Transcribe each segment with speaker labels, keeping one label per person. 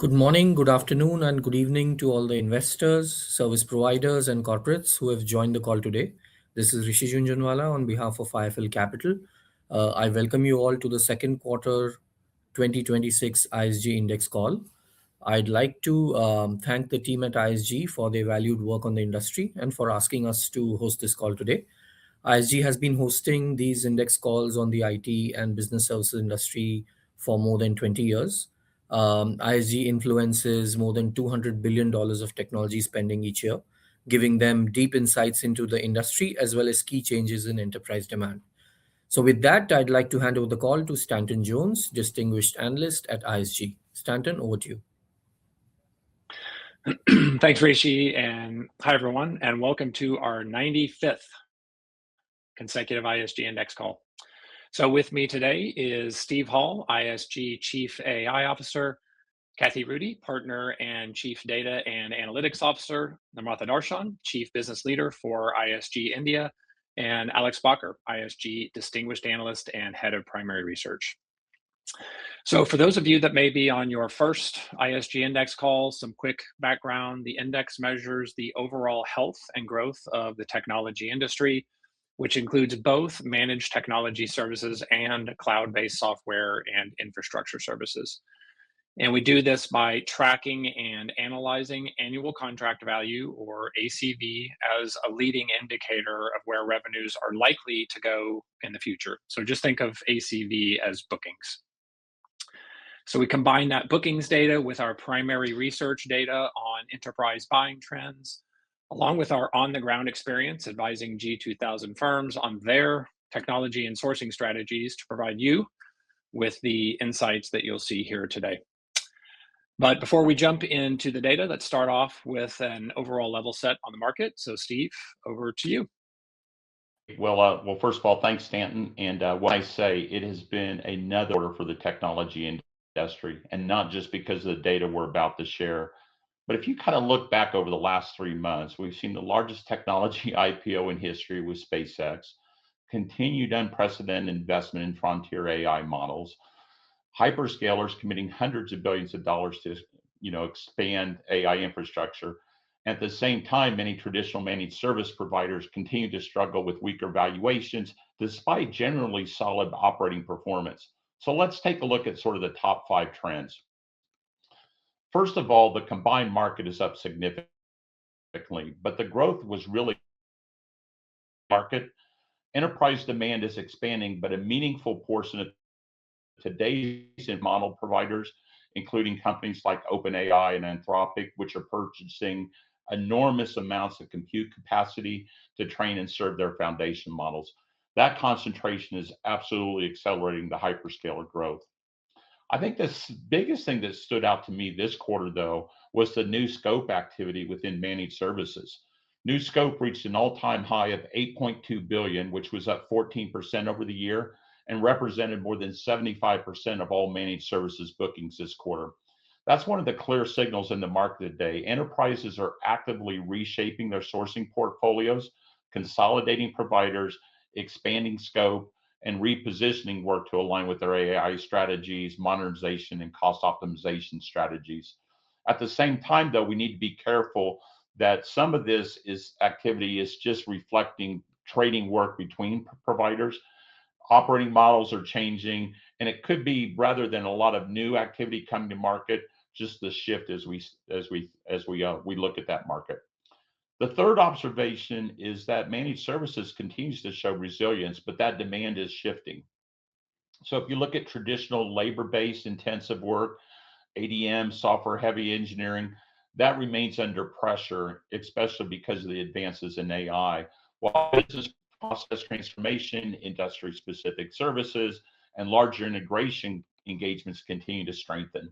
Speaker 1: Good morning, good afternoon, and good evening to all the investors, service providers, and corporates who have joined the call today. This is Rishi Junjunwala on behalf of IFL Capital. I welcome you all to the second quarter 2026 ISG Index call. I'd like to thank the team at ISG for their valued work on the industry and for asking us to host this call today. ISG has been hosting these index calls on the IT and business services industry for more than 20 years. ISG influences more than $200 billion of technology spending each year, giving them deep insights into the industry as well as key changes in enterprise demand. So, with that, I'd like to hand over the call to Stanton Jones, Distinguished Analyst at ISG. Stanton, over to you.
Speaker 2: Thanks, Rishi, and hi, everyone, and welcome to our 95th consecutive ISG Index call. So with me today is Steve Hall, ISG Chief AI Officer, Kathy Rudy, Partner and Chief Data and Analytics Officer, Namratha Darshan, Chief Business Leader for ISG India, and Alex Bacher, ISG Distinguished Analyst and Head of Primary Research. So for those of you that may be on your first ISG Index call, some quick background. The index measures the overall health and growth of the technology industry, which includes both managed technology services and cloud-based software and infrastructure services. And we do this by tracking and analyzing annual contract value, or ACV, as a leading indicator of where revenues are likely to go in the future. So just think of ACV as bookings. So we combine that bookings data with our primary research data on enterprise buying trends, along with our on-the-ground experience advising G2000 firms on their technology and sourcing strategies to provide you with the insights that you'll see here today. But before we jump into the data, let's start off with an overall level set on the market. So Steve, over to you.
Speaker 3: Well, first of all, thanks, Stanton. And when I say it has been another quarter for the technology industry, and not just because of the data we're about to share, but if you kind of look back over the last 3 months, we've seen the largest technology IPO in history with SpaceX, continued unprecedented investment in frontier AI models, hyperscalers committing hundreds of billions of dollars to, expand AI infrastructure. At the same time, many traditional managed service providers continue to struggle with weaker valuations despite generally solid operating performance. So let's take a look at sort of the top 5 trends. First of all, the combined market is up significantly, but the growth was really market. Enterprise demand is expanding, but a meaningful portion of today's model providers, including companies like OpenAI and Anthropic, which are purchasing enormous amounts of compute capacity to train and serve their foundation models. That concentration is absolutely accelerating the hyperscaler growth. I think the biggest thing that stood out to me this quarter, though, was the new scope activity within managed services. New scope reached an all-time high of 8.2 billion, which was up 14% over the year and represented more than 75% of all managed services bookings this quarter. That's one of the clear signals in the market today. Enterprises are actively reshaping their sourcing portfolios, consolidating providers, expanding scope, and repositioning work to align with their AI strategies, modernization, and cost optimization strategies. At the same time, though, we need to be careful that some of this activity is just reflecting trading work between providers. Operating models are changing, and it could be, rather than a lot of new activity coming to market, just the shift as we look at that market. The third observation is that managed services continues to show resilience, but that demand is shifting. So if you look at traditional labor-based intensive work, ADM, software-heavy engineering, that remains under pressure, especially because of the advances in AI, while business process transformation, industry-specific services, and larger integration engagements continue to strengthen.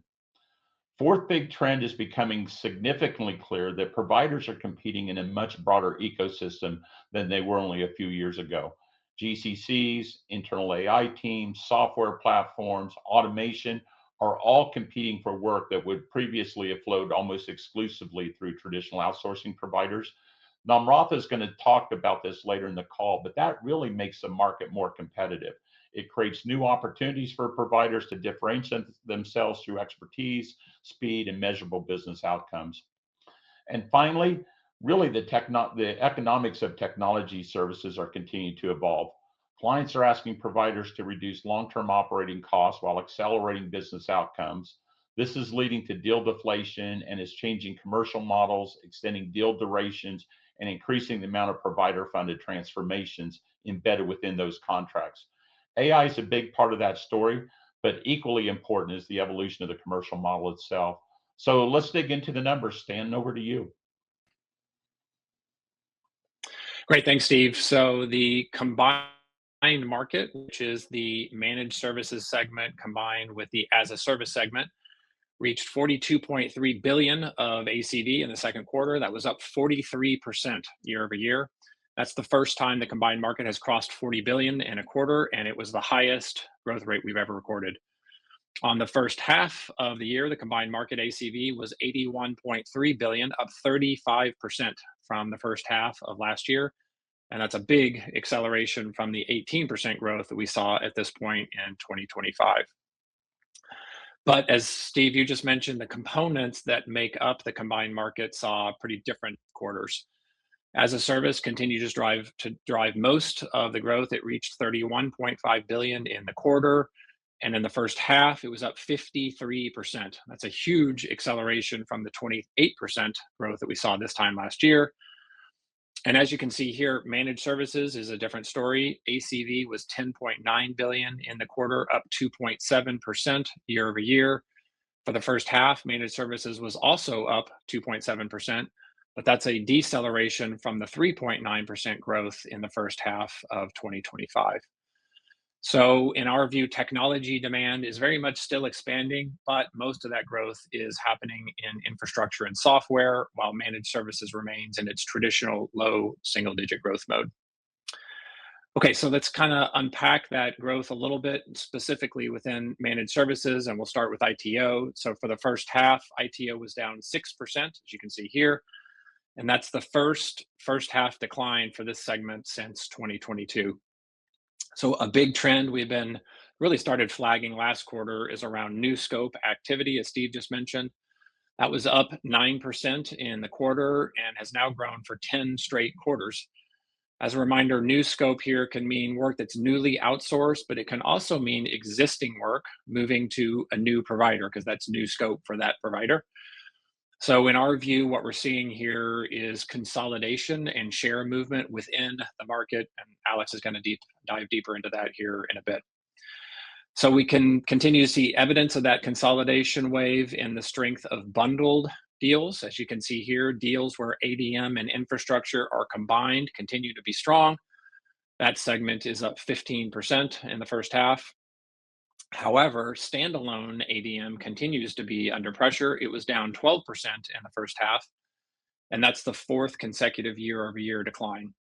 Speaker 3: Fourth big trend is becoming significantly clear that providers are competing in a much broader ecosystem than they were only a few years ago. GCCs, internal AI teams, software platforms, automation are all competing for work that would previously have flowed almost exclusively through traditional outsourcing providers. Namratha is going to talk about this later in the call, but that really makes the market more competitive. It creates new opportunities for providers to differentiate themselves through expertise, speed, and measurable business outcomes. And finally, really the economics of technology services are continuing to evolve. Clients are asking providers to reduce long-term operating costs while accelerating business outcomes. This is leading to deal deflation and is changing commercial models, extending deal durations, and increasing the amount of provider-funded transformations embedded within those contracts. AI is a big part of that story, but equally important is the evolution of the commercial model itself. So let's dig into the numbers. Stan, over to you.
Speaker 2: Great, thanks, Steve. So the combined market, which is the managed services segment combined with the as a service segment, reached 42.3 billion of ACV in the second quarter. That was up 43% year over year. That's the first time the combined market has crossed 40 billion in a quarter, and it was the highest growth rate we've ever recorded. On the first half of the year, the combined market ACV was 81.3 billion, up 35% from the first half of last year. And that's a big acceleration from the 18% growth that we saw at this point in 2025. But as Steve, you just mentioned, the components that make up the combined market saw pretty different quarters. As a service continued to drive most of the growth. It reached 31.5 billion in the quarter. And in the first half, it was up 53%. That's a huge acceleration from the 28% growth that we saw this time last year. And as you can see here, managed services is a different story. ACV was 10.9 billion in the quarter, up 2.7% year over year. For the first half, managed services was also up 2.7%, but that's a deceleration from the 3.9% growth in the first half of 2025. So in our view, technology demand is very much still expanding, but most of that growth is happening in infrastructure and software, while managed services remains in its traditional low single-digit growth mode. Okay, so let's kind of unpack that growth a little bit, specifically within managed services, and we'll start with ITO. So for the first half, ITO was down 6%, as you can see here, and that's the first half decline for this segment since 2022. So a big trend we've been really started flagging last quarter is around new scope activity, as Steve just mentioned. That was up 9% in the quarter and has now grown for 10 straight quarters. As a reminder, new scope here can mean work that's newly outsourced, but it can also mean existing work moving to a new provider, because that's new scope for that provider. So in our view, what we're seeing here is consolidation and share movement within the market, and Alex is going to dive deeper into that here in a bit. So we can continue to see evidence of that consolidation wave in the strength of bundled deals. As you can see here, deals where ADM and infrastructure are combined continue to be strong. That segment is up 15% in the first half. However, standalone ADM continues to be under pressure. It was down 12% in the first half, and that's the fourth consecutive year-over-year decline.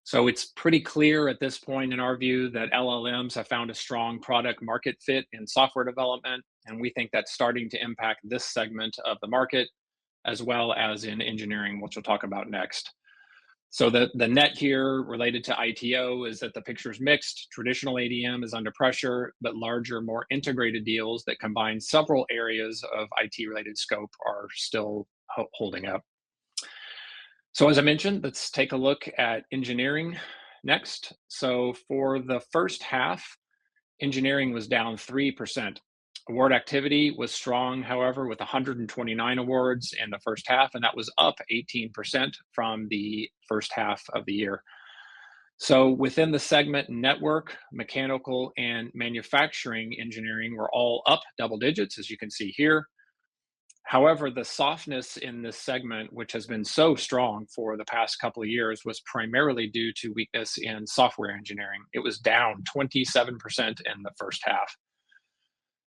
Speaker 2: So it's pretty clear at this point in our view that LLMs have found a strong product market fit in software development, and we think that's starting to impact this segment of the market, as well as in engineering, which we'll talk about next. So the net here related to ITO is that the picture is mixed. Traditional ADM is under pressure, but larger, more integrated deals that combine several areas of IT-related scope are still holding up. So as I mentioned, let's take a look at engineering next. So for the first half, engineering was down 3%. Award activity was strong, however, with 129 awards in the first half, and that was up 18% from the first half of the year. So within the segment, network, mechanical, and manufacturing engineering were all up double digits, as you can see here. However, the softness in this segment, which has been so strong for the past couple of years, was primarily due to weakness in software engineering. It was down 27% in the first half.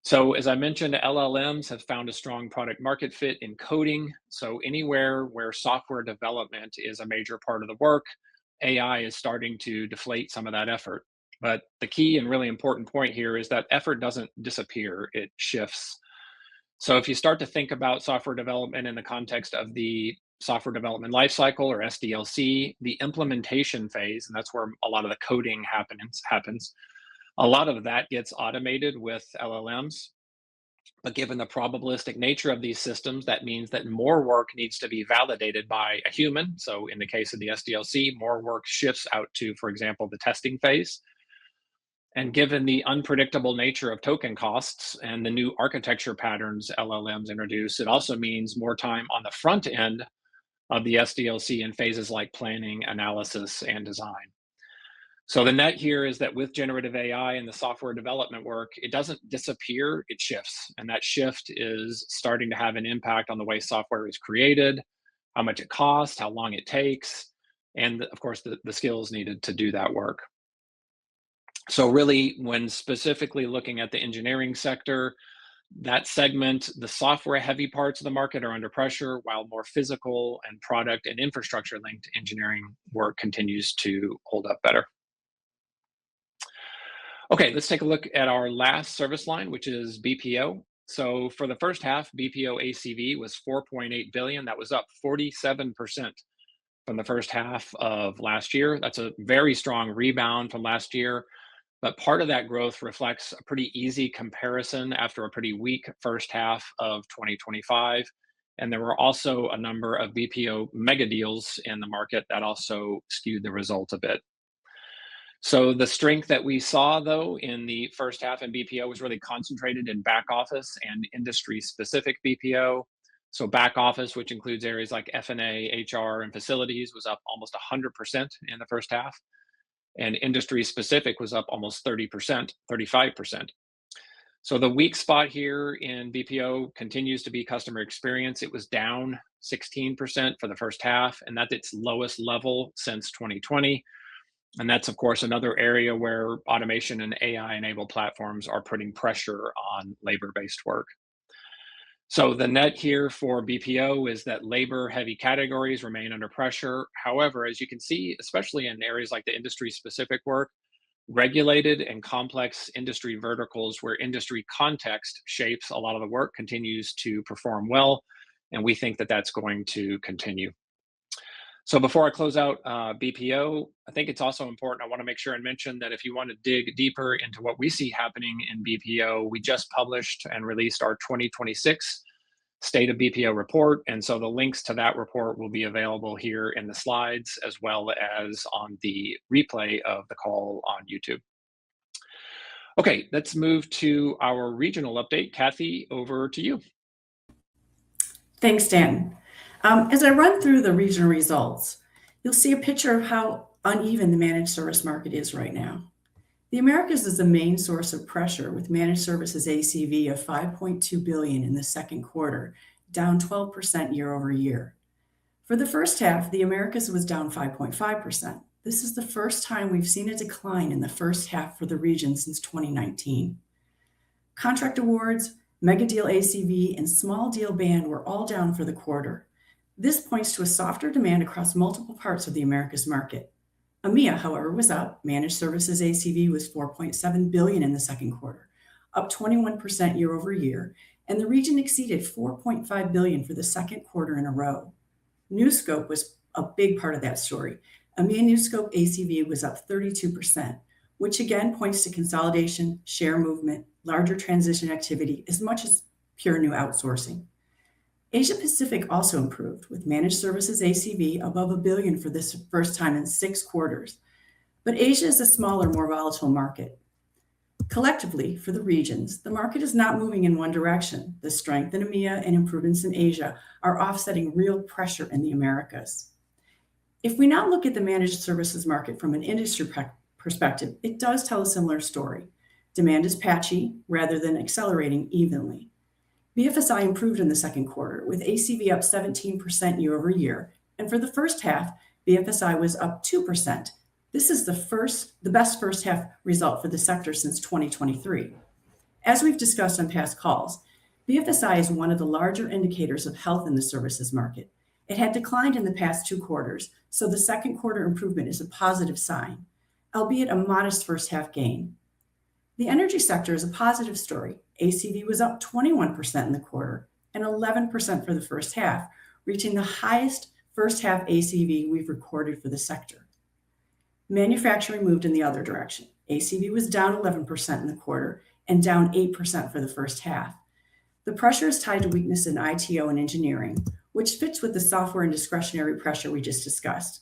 Speaker 2: So as I mentioned, LLMs have found a strong product market fit in coding. So anywhere where software development is a major part of the work, AI is starting to deflate some of that effort. But the key and really important point here is that effort doesn't disappear, it shifts. So if you start to think about software development in the context of the software development lifecycle, or SDLC, the implementation phase, and that's where a lot of the coding happens, A lot of that gets automated with LLMs, but given the probabilistic nature of these systems, that means that more work needs to be validated by a human. So in the case of the SDLC, more work shifts out to, for example, the testing phase. And given the unpredictable nature of token costs and the new architecture patterns LLMs introduce, it also means more time on the front end of the SDLC in phases like planning, analysis, and design. So the net here is that with generative AI and the software development work, it doesn't disappear, it shifts. And that shift is starting to have an impact on the way software is created, how much it costs, how long it takes, and of course, the skills needed to do that work. So really, when specifically looking at the engineering sector, that segment, the software heavy parts of the market are under pressure, while more physical and product and infrastructure linked engineering work continues to hold up better. Okay, let's take a look at our last service line, which is BPO. So for the first half, BPO ACV was 4.8 billion. That was up 47% from the first half of last year. That's a very strong rebound from last year. But part of that growth reflects a pretty easy comparison after a pretty weak first half of 2025. And there were also a number of BPO mega deals in the market that also skewed the result a bit. So the strength that we saw, though, in the first half in BPO was really concentrated in back office and industry-specific BPO. So back office, which includes areas like F&A, HR, and facilities, was up almost 100% in the first half. And industry-specific was up almost 30%, 35%. So the weak spot here in BPO continues to be customer experience. It was down 16% for the first half, and that's its lowest level since 2020. And that's, of course, another area where automation and AI-enabled platforms are putting pressure on labor-based work. So the net here for BPO is that labor-heavy categories remain under pressure. However, as you can see, especially in areas like the industry-specific work, regulated and complex industry verticals where industry context shapes a lot of the work continues to perform well, and we think that that's going to continue. So before I close out BPO, I think it's also important, I want to make sure and mention that if you want to dig deeper into what we see happening in BPO, we just published and released our 2026 State of BPO report. And so the links to that report will be available here in the slides, as well as on the replay of the call on YouTube. Okay, let's move to our regional update. Kathy, over to you.
Speaker 4: Thanks, Dan. As I run through the regional results, you'll see a picture of how uneven the managed service market is right now. The Americas is the main source of pressure, with managed services ACV of 5.2 billion in the second quarter, down 12% year over year. For the first half, the Americas was down 5.5%. This is the first time we've seen a decline in the first half for the region since 2019. Contract awards, mega deal ACV, and small deal band were all down for the quarter. This points to a softer demand across multiple parts of the Americas market. EMEA, however, was up. Managed services ACV was 4.7 billion in the second quarter, up 21% year over year, and the region exceeded 4.5 billion for the second quarter in a row. New scope was a big part of that story. EMEA new scope ACV was up 32%, which again points to consolidation, share movement, larger transition activity, as much as pure new outsourcing. Asia Pacific also improved, with managed services ACV above $1 billion for this first time in 6 quarters. But Asia is a smaller, more volatile market. Collectively, for the regions, the market is not moving in one direction. The strength in EMEA and improvements in Asia are offsetting real pressure in the Americas. If we now look at the managed services market from an industry perspective, it does tell a similar story. Demand is patchy rather than accelerating evenly. BFSI improved in the second quarter, with ACV up 17% year over year, and for the first half, BFSI was up 2%. This is the best first half result for the sector since 2023. As we've discussed on past calls, BFSI is one of the larger indicators of health in the services market. It had declined in the past 2 quarters, so the second quarter improvement is a positive sign, albeit a modest first half gain. The energy sector is a positive story. ACV was up 21% in the quarter and 11% for the first half, reaching the highest first half ACV we've recorded for the sector. Manufacturing moved in the other direction. ACV was down 11% in the quarter and down 8% for the first half. The pressure is tied to weakness in ITO and engineering, which fits with the software and discretionary pressure we just discussed.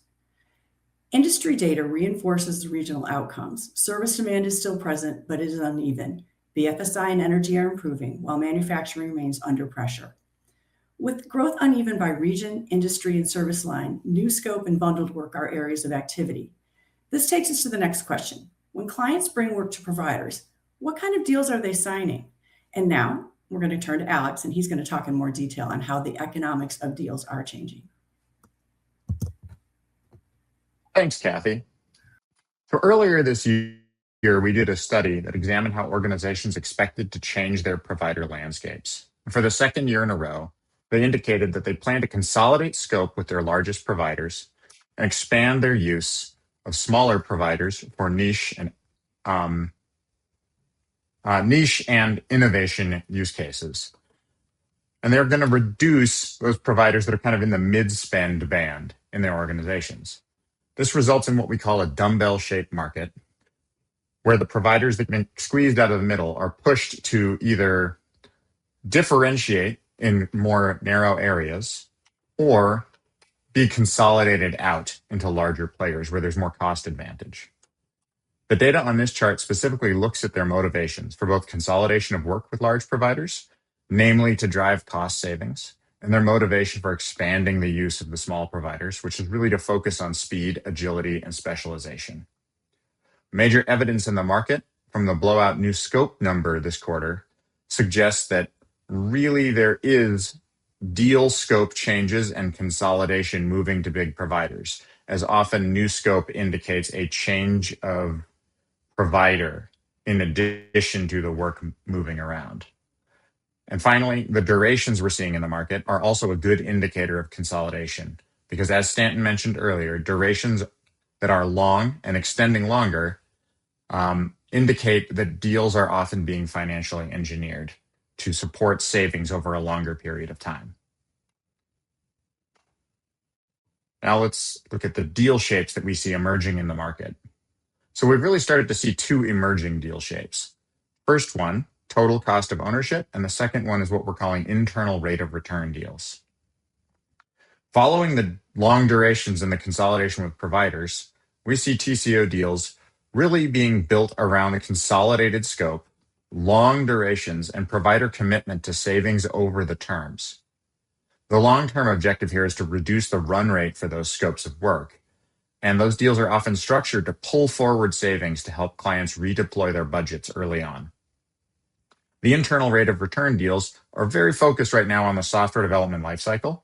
Speaker 4: Industry data reinforces the regional outcomes. Service demand is still present, but it is uneven. BFSI and energy are improving, while manufacturing remains under pressure. With growth uneven by region, industry, and service line, new scope and bundled work are areas of activity. This takes us to the next question. When clients bring work to providers, what kind of deals are they signing? And now we're going to turn to Alex, and he's going to talk in more detail on how the economics of deals are changing.
Speaker 5: Thanks, Kathy. So earlier this year, we did a study that examined how organizations expected to change their provider landscapes. For the second year in a row, they indicated that they plan to consolidate scope with their largest providers and expand their use of smaller providers for niche and innovation use cases. And they're going to reduce those providers that are kind of in the mid-spend band in their organizations. This results in what we call a dumbbell-shaped market, where the providers that get squeezed out of the middle are pushed to either differentiate in more narrow areas or be consolidated out into larger players where there's more cost advantage. The data on this chart specifically looks at their motivations for both consolidation of work with large providers, namely to drive cost savings, and their motivation for expanding the use of the small providers, which is really to focus on speed, agility, and specialization. Major evidence in the market from the blowout new scope number this quarter suggests that really there is deal scope changes and consolidation moving to big providers, as often new scope indicates a change of provider in addition to the work moving around. And finally, the durations we're seeing in the market are also a good indicator of consolidation, because as Stanton mentioned earlier, durations that are long and extending longer indicate that deals are often being financially engineered to support savings over a longer period of time. Now let's look at the deal shapes that we see emerging in the market. So we've really started to see two emerging deal shapes. First one, total cost of ownership, and the second one is what we're calling internal rate of return deals. Following the long durations and the consolidation with providers, we see TCO deals really being built around a consolidated scope, long durations, and provider commitment to savings over the terms. The long-term objective here is to reduce the run rate for those scopes of work, and those deals are often structured to pull forward savings to help clients redeploy their budgets early on. The internal rate of return deals are very focused right now on the software development lifecycle,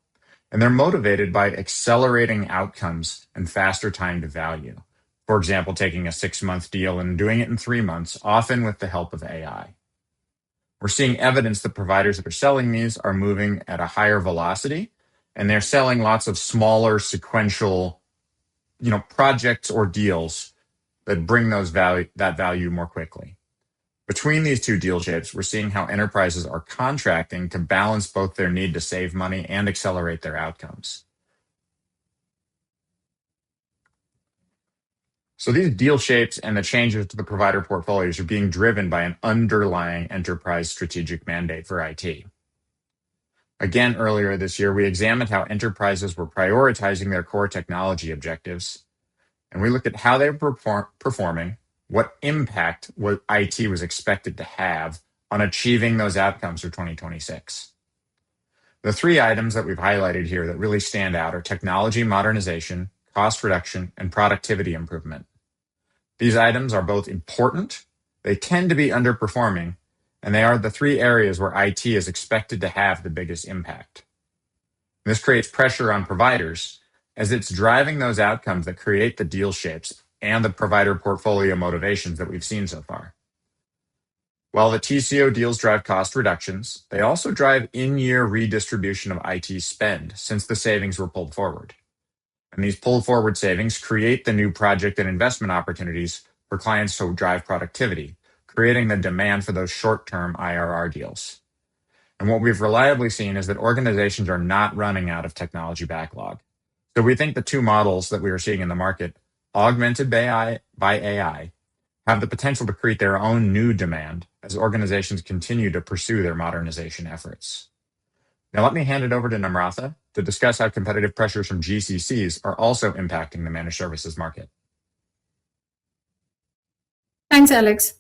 Speaker 5: and they're motivated by accelerating outcomes and faster time to value. For example, taking a 6-month deal and doing it in 3 months, often with the help of AI. We're seeing evidence that providers that are selling these are moving at a higher velocity, and they're selling lots of smaller sequential, projects or deals that bring that value more quickly. Between these two deal shapes, we're seeing how enterprises are contracting to balance both their need to save money and accelerate their outcomes. So these deal shapes and the changes to the provider portfolios are being driven by an underlying enterprise strategic mandate for IT. Again, earlier this year, we examined how enterprises were prioritizing their core technology objectives, and we looked at how they were performing, what impact IT was expected to have on achieving those outcomes for 2026. The 3 items that we've highlighted here that really stand out are technology modernization, cost reduction, and productivity improvement. These items are both important, they tend to be underperforming, and they are the 3 areas where IT is expected to have the biggest impact. This creates pressure on providers as it's driving those outcomes that create the deal shapes and the provider portfolio motivations that we've seen so far. While the TCO deals drive cost reductions, they also drive in-year redistribution of IT spend since the savings were pulled forward. And these pulled forward savings create the new project and investment opportunities for clients to drive productivity, creating the demand for those short-term IRR deals. And what we've reliably seen is that organizations are not running out of technology backlog. So we think the 2 models that we are seeing in the market, augmented by AI, have the potential to create their own new demand as organizations continue to pursue their modernization efforts. Now let me hand it over to Namratha to discuss how competitive pressures from GCCs are also impacting the managed services market.
Speaker 6: Thanks, Alex.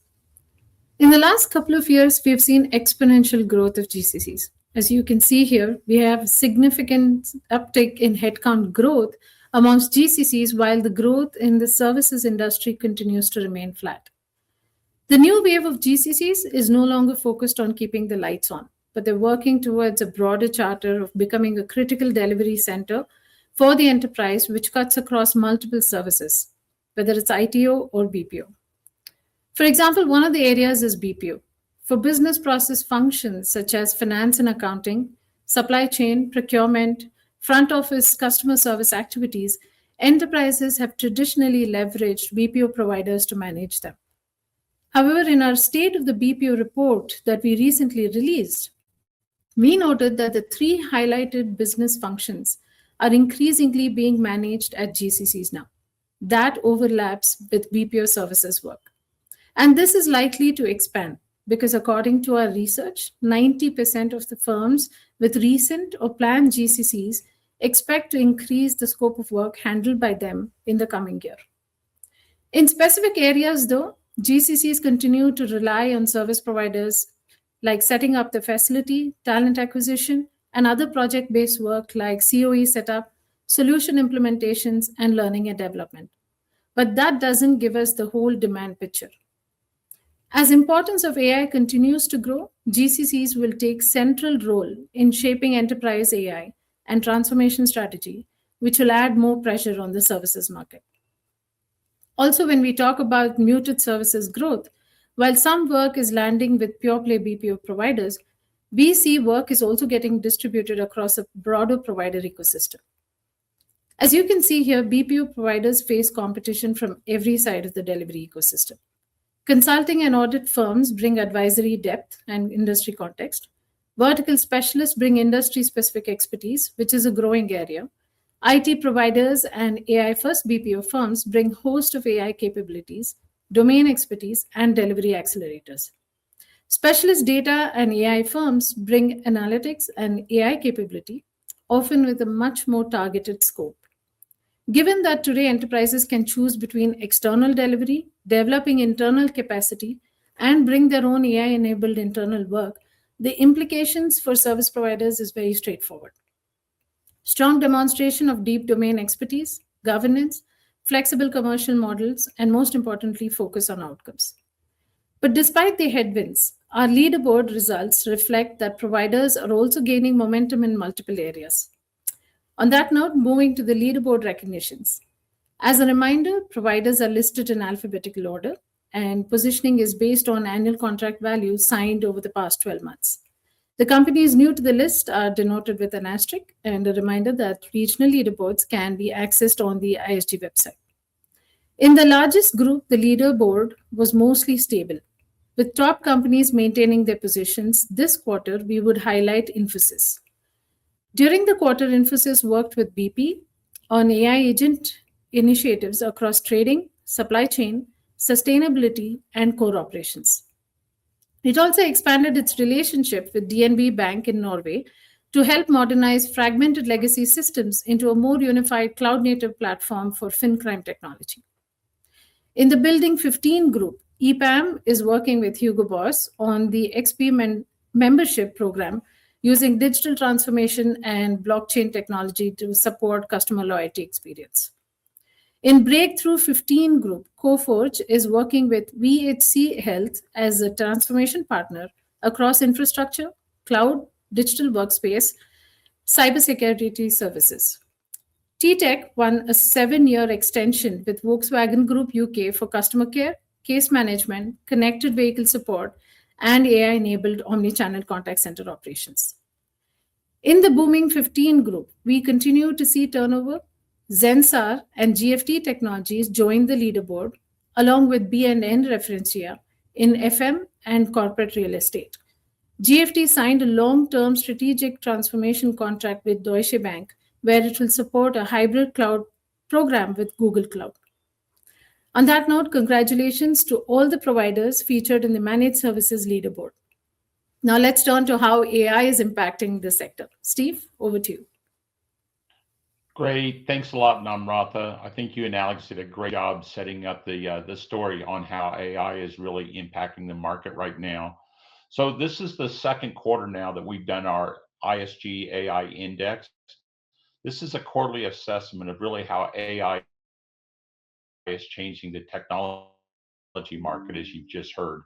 Speaker 6: In the last couple of years, we've seen exponential growth of GCCs. As you can see here, we have significant uptick in headcount growth amongst GCCs while the growth in the services industry continues to remain flat. The new wave of GCCs is no longer focused on keeping the lights on, but they're working towards a broader charter of becoming a critical delivery center for the enterprise, which cuts across multiple services, whether it's ITO or BPO. For example, one of the areas is BPO. For business process functions such as finance and accounting, supply chain, procurement, front office, customer service activities, enterprises have traditionally leveraged BPO providers to manage them. However, in our State of the BPO report that we recently released, we noted that the three highlighted business functions are increasingly being managed at GCCs now. That overlaps with BPO services work. And this is likely to expand because according to our research, 90% of the firms with recent or planned GCCs expect to increase the scope of work handled by them in the coming year. In specific areas, though, GCCs continue to rely on service providers like setting up the facility, talent acquisition, and other project-based work like COE setup, solution implementations, and learning and development. But that doesn't give us the whole demand picture. As importance of AI continues to grow, GCCs will take central role in shaping enterprise AI and transformation strategy, which will add more pressure on the services market. Also, when we talk about muted services growth, while some work is landing with pure play BPO providers, we see work is also getting distributed across a broader provider ecosystem. As you can see here, BPO providers face competition from every side of the delivery ecosystem. Consulting and audit firms bring advisory depth and industry context. Vertical specialists bring industry-specific expertise, which is a growing area. IT providers and AI-first BPO firms bring host of AI capabilities, domain expertise, and delivery accelerators. Specialist data and AI firms bring analytics and AI capability, often with a much more targeted scope. Given that today enterprises can choose between external delivery, developing internal capacity, and bring their own AI-enabled internal work, the implications for service providers is very straightforward. Strong demonstration of deep domain expertise, governance, flexible commercial models, and most importantly, focus on outcomes. But despite the headwinds, our leaderboard results reflect that providers are also gaining momentum in multiple areas. On that note, moving to the leaderboard recognitions. As a reminder, providers are listed in alphabetical order, and positioning is based on annual contract values signed over the past 12 months. The companies new to the list are denoted with an asterisk, and a reminder that regional leaderboards can be accessed on the ISG website. In the largest group, the leaderboard was mostly stable. With top companies maintaining their positions, this quarter we would highlight Infosys. During the quarter, Infosys worked with BP on AI agent initiatives across trading, supply chain, sustainability, and core operations. It also expanded its relationship with DNB Bank in Norway to help modernize fragmented legacy systems into a more unified cloud-native platform for FinCrime technology. In the Building 15 group, EPAM is working with Hugo Boss on the XP membership program using digital transformation and blockchain technology to support customer loyalty experience. In Breakthrough 15 group, Coforge is working with VHC Health as a transformation partner across infrastructure, cloud, digital workspace, cybersecurity services. TTEC won a 7-year extension with Volkswagen Group UK for customer care, case management, connected vehicle support, and AI-enabled omnichannel contact center operations. In the Booming 15 group, we continue to see turnover. Zensar and GFT Technologies joined the leaderboard, along with B&N Referencia in FM and corporate real estate. GFT signed a long-term strategic transformation contract with Deutsche Bank, where it will support a hybrid cloud program with Google Cloud. On that note, congratulations to all the providers featured in the Managed Services Leaderboard. Now let's turn to how AI is impacting the sector. Steve, over to you.
Speaker 3: Great. Thanks a lot, Namrata. I think you and Alex did a great job setting up the story on how AI is really impacting the market right now. So this is the second quarter now that we've done our ISG AI Index. This is a quarterly assessment of really how AI is changing the technology market, as you've just heard.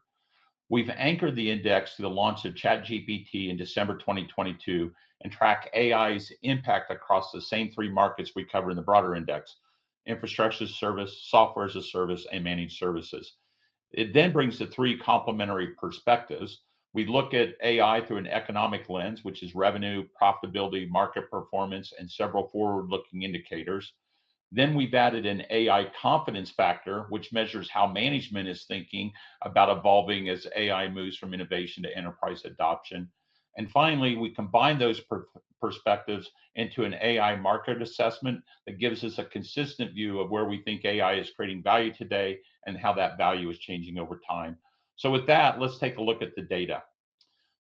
Speaker 3: We've anchored the index to the launch of ChatGPT in December 2022 and track AI's impact across the same three markets we cover in the broader index: infrastructure as a service, software as a service, and managed services. It then brings the three complementary perspectives. We look at AI through an economic lens, which is revenue, profitability, market performance, and several forward-looking indicators. Then we've added an AI confidence factor, which measures how management is thinking about evolving as AI moves from innovation to enterprise adoption. And finally, we combine those perspectives into an AI market assessment that gives us a consistent view of where we think AI is creating value today and how that value is changing over time. So with that, let's take a look at the data.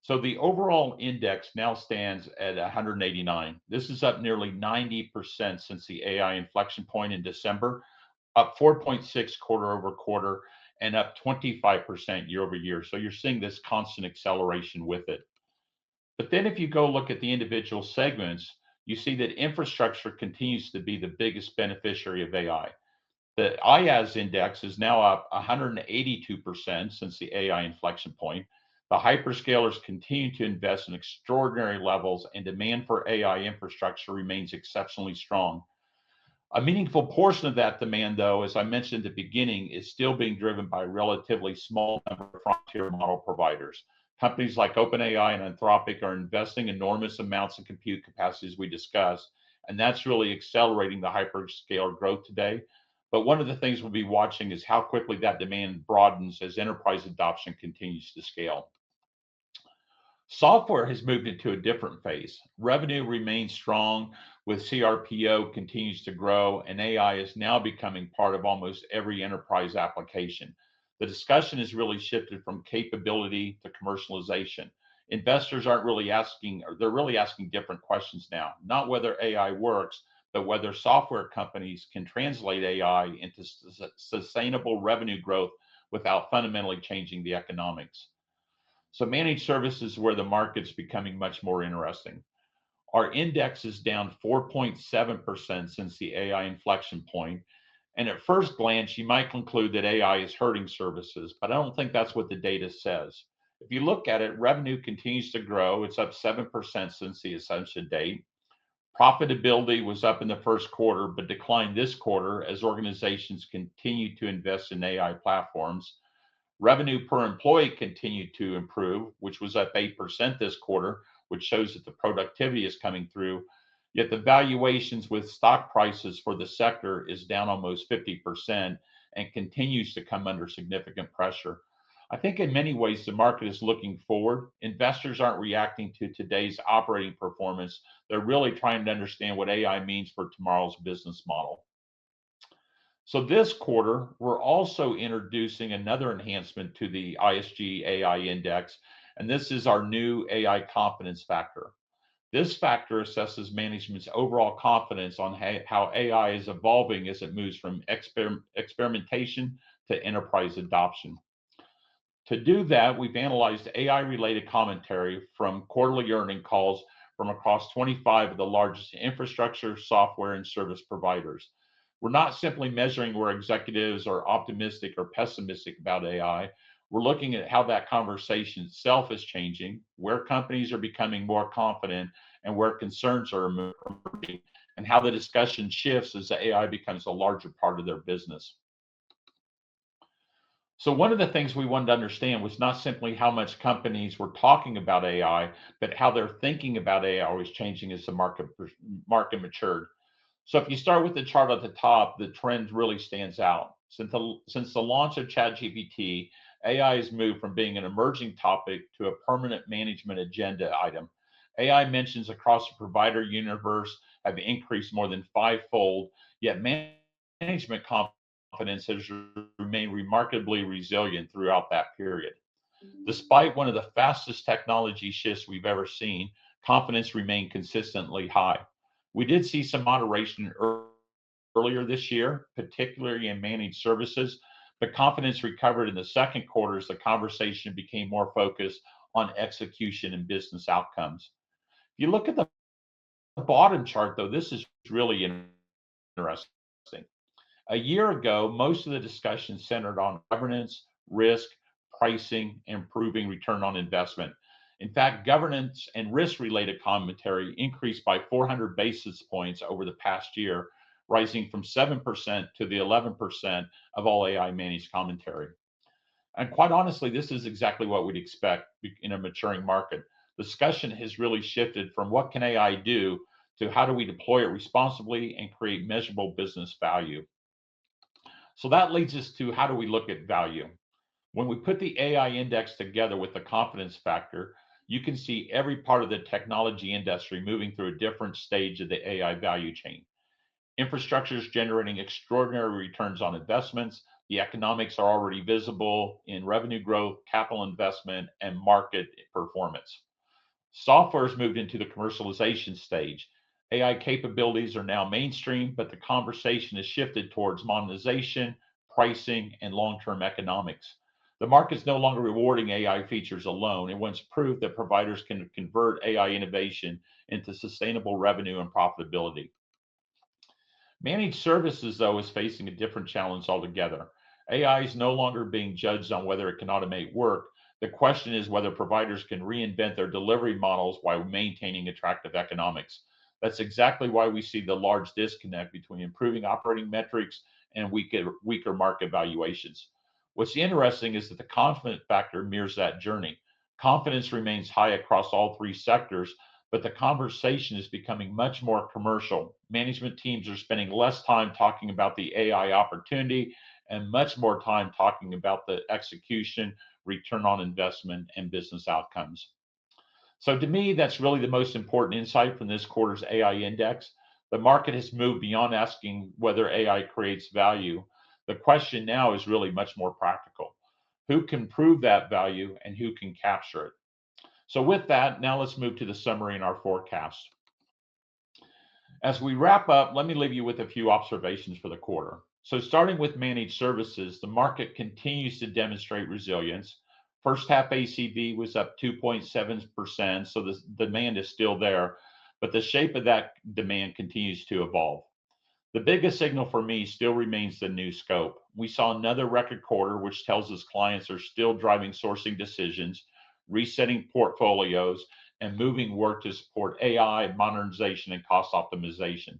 Speaker 3: So the overall index now stands at 189. This is up nearly 90% since the AI inflection point in December, up 4.6 quarter over quarter, and up 25% year over year. So you're seeing this constant acceleration with it. But then if you go look at the individual segments, you see that infrastructure continues to be the biggest beneficiary of AI. The IaaS index is now up 182% since the AI inflection point. The hyperscalers continue to invest in extraordinary levels, and demand for AI infrastructure remains exceptionally strong. A meaningful portion of that demand, though, as I mentioned at the beginning, is still being driven by a relatively small number of frontier model providers. Companies like OpenAI and Anthropic are investing enormous amounts of compute capacity, as we discussed, and that's really accelerating the hyperscaler growth today. But one of the things we'll be watching is how quickly that demand broadens as enterprise adoption continues to scale. Software has moved into a different phase. Revenue remains strong, with CRPO continues to grow, and AI is now becoming part of almost every enterprise application. The discussion has really shifted from capability to commercialization. Investors aren't really asking, or they're really asking different questions now, not whether AI works, but whether software companies can translate AI into sustainable revenue growth without fundamentally changing the economics. So managed services is where the market's becoming much more interesting. Our index is down 4.7% since the AI inflection point. And at first glance, you might conclude that AI is hurting services, but I don't think that's what the data says. If you look at it, revenue continues to grow. It's up 7% since the ascension date. Profitability was up in the first quarter, but declined this quarter as organizations continue to invest in AI platforms. Revenue per employee continued to improve, which was up 8% this quarter, which shows that the productivity is coming through. Yet the valuations with stock prices for the sector is down almost 50% and continues to come under significant pressure. I think in many ways the market is looking forward. Investors aren't reacting to today's operating performance. They're really trying to understand what AI means for tomorrow's business model. So this quarter, we're also introducing another enhancement to the ISG AI Index, and this is our new AI confidence factor. This factor assesses management's overall confidence on how AI is evolving as it moves from experimentation to enterprise adoption. To do that, we've analyzed AI-related commentary from quarterly earnings calls from across 25 of the largest infrastructure, software, and service providers. We're not simply measuring where executives are optimistic or pessimistic about AI. We're looking at how that conversation itself is changing, where companies are becoming more confident, and where concerns are emerging, and how the discussion shifts as the AI becomes a larger part of their business. So one of the things we wanted to understand was not simply how much companies were talking about AI, but how they're thinking about AI was changing as the market matured. So if you start with the chart at the top, the trend really stands out. Since the launch of ChatGPT, AI has moved from being an emerging topic to a permanent management agenda item. AI mentions across the provider universe have increased more than fivefold, yet management confidence confidence has remained remarkably resilient throughout that period. Despite one of the fastest technology shifts we've ever seen, confidence remained consistently high. We did see some moderation earlier this year, particularly in managed services, but confidence recovered in the second quarter as the conversation became more focused on execution and business outcomes. If you look at the bottom chart, though, this is really interesting. A year ago, most of the discussion centered on governance, risk, pricing, and improving return on investment. In fact, governance and risk-related commentary increased by 400 basis points over the past year, rising from 7% to the 11% of all AI-managed commentary. And quite honestly, this is exactly what we'd expect in a maturing market. Discussion has really shifted from what can AI do to how do we deploy it responsibly and create measurable business value. So that leads us to how do we look at value? When we put the AI index together with the confidence factor, you can see every part of the technology industry moving through a different stage of the AI value chain. Infrastructure is generating extraordinary returns on investments. The economics are already visible in revenue growth, capital investment, and market performance. Software has moved into the commercialization stage. AI capabilities are now mainstream, but the conversation has shifted towards monetization, pricing, and long-term economics. The market is no longer rewarding AI features alone. It wants proof that providers can convert AI innovation into sustainable revenue and profitability. Managed services, though, is facing a different challenge altogether. AI is no longer being judged on whether it can automate work. The question is whether providers can reinvent their delivery models while maintaining attractive economics. That's exactly why we see the large disconnect between improving operating metrics and weaker market valuations. What's interesting is that the confidence factor mirrors that journey. Confidence remains high across all three sectors, but the conversation is becoming much more commercial. Management teams are spending less time talking about the AI opportunity and much more time talking about the execution, return on investment, and business outcomes. So to me, that's really the most important insight from this quarter's AI index. The market has moved beyond asking whether AI creates value. The question now is really much more practical. Who can prove that value and who can capture it? So with that, now let's move to the summary and our forecast. As we wrap up, let me leave you with a few observations for the quarter. So starting with managed services, the market continues to demonstrate resilience. First half ACV was up 2.7%, so the demand is still there, but the shape of that demand continues to evolve. The biggest signal for me still remains the new scope. We saw another record quarter, which tells us clients are still driving sourcing decisions, resetting portfolios, and moving work to support AI, modernization, and cost optimization.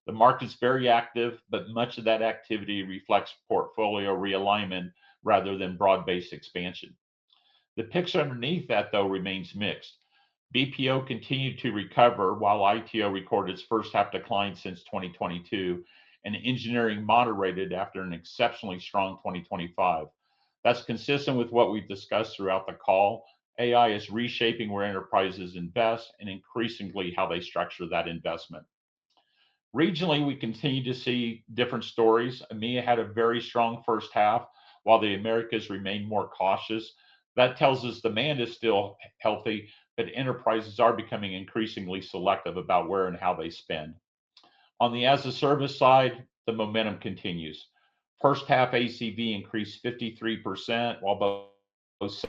Speaker 3: The market's very active, but much of that activity reflects portfolio realignment rather than broad-based expansion. The picture underneath that, though, remains mixed. BPO continued to recover while ITO recorded its first half decline since 2022, and engineering moderated after an exceptionally strong 2025. That's consistent with what we've discussed throughout the call. AI is reshaping where enterprises invest and increasingly how they structure that investment. Regionally, we continue to see different stories. EMEA had a very strong first half, while the Americas remain more cautious. That tells us demand is still healthy, but enterprises are becoming increasingly selective about where and how they spend. On the as-a-service side, the momentum continues. First half ACV increased 53%, while both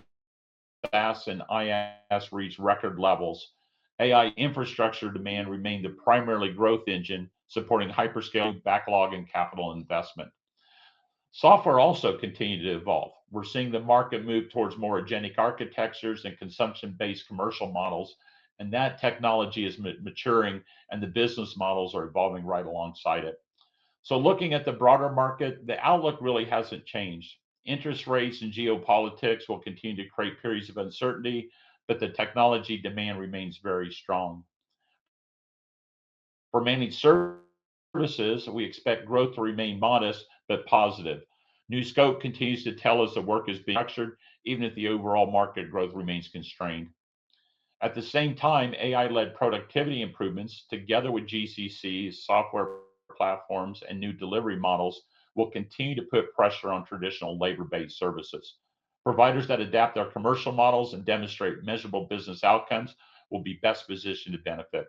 Speaker 3: SaaS and IaaS reached record levels. AI infrastructure demand remained the primary growth engine, supporting hyperscale, backlog, and capital investment. Software also continued to evolve. We're seeing the market move towards more agentic architectures and consumption-based commercial models, and that technology is maturing and the business models are evolving right alongside it. So looking at the broader market, the outlook really hasn't changed. Interest rates and geopolitics will continue to create periods of uncertainty, but the technology demand remains very strong. For managed services, we expect growth to remain modest but positive. New scope continues to tell us the work is being structured, even if the overall market growth remains constrained. At the same time, AI-led productivity improvements, together with GCCs, software platforms, and new delivery models, will continue to put pressure on traditional labor-based services. Providers that adapt their commercial models and demonstrate measurable business outcomes will be best positioned to benefit.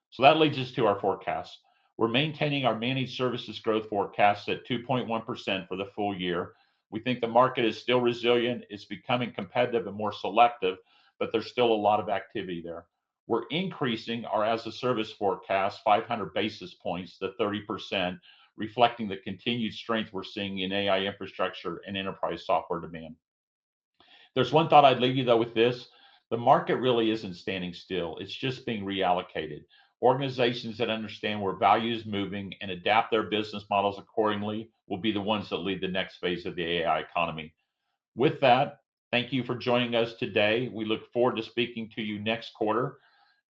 Speaker 3: So that leads us to our forecast. We're maintaining our managed services growth forecast at 2.1% for the full year. We think the market is still resilient. It's becoming competitive and more selective, but there's still a lot of activity there. We're increasing our as-a-service forecast 500 basis points to 30%, reflecting the continued strength we're seeing in AI infrastructure and enterprise software demand. There's one thought I'd leave you, though, with this. The market really isn't standing still. It's just being reallocated. Organizations that understand where value is moving and adapt their business models accordingly will be the ones that lead the next phase of the AI economy. With that, thank you for joining us today. We look forward to speaking to you next quarter.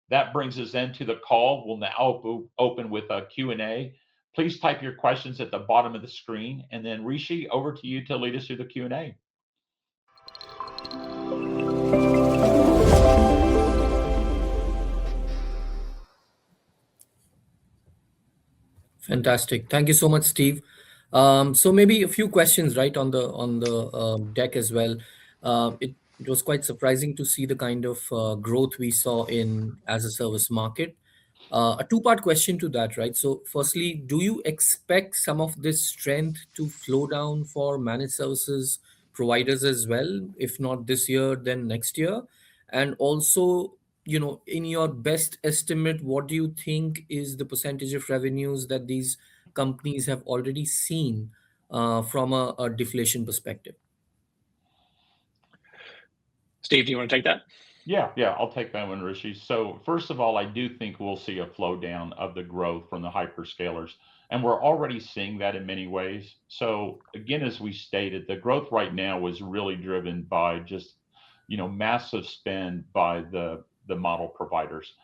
Speaker 3: That brings us into the call. We'll now open with a Q&A. Please type your questions at the bottom of the screen, and then Rishi, over to you to lead us through the Q&A.
Speaker 1: Fantastic. Thank you so much, Steve. So maybe a few questions right on the deck as well. It was quite surprising to see the kind of growth we saw in as a service market. A two-part question to that, right? So firstly, do you expect some of this strength to flow down for managed services providers as well? If not this year, then next year. And also, in your best estimate, what do you think is the percentage of revenues that these companies have already seen from a deflation perspective?
Speaker 2: Steve, do you want to take that?
Speaker 3: Yeah, I'll take that one, Rishi. So first of all, I do think we'll see a flow down of the growth from the hyperscalers, and we're already seeing that in many ways. So again, as we stated, the growth right now is really driven by just, massive spend by the model providers.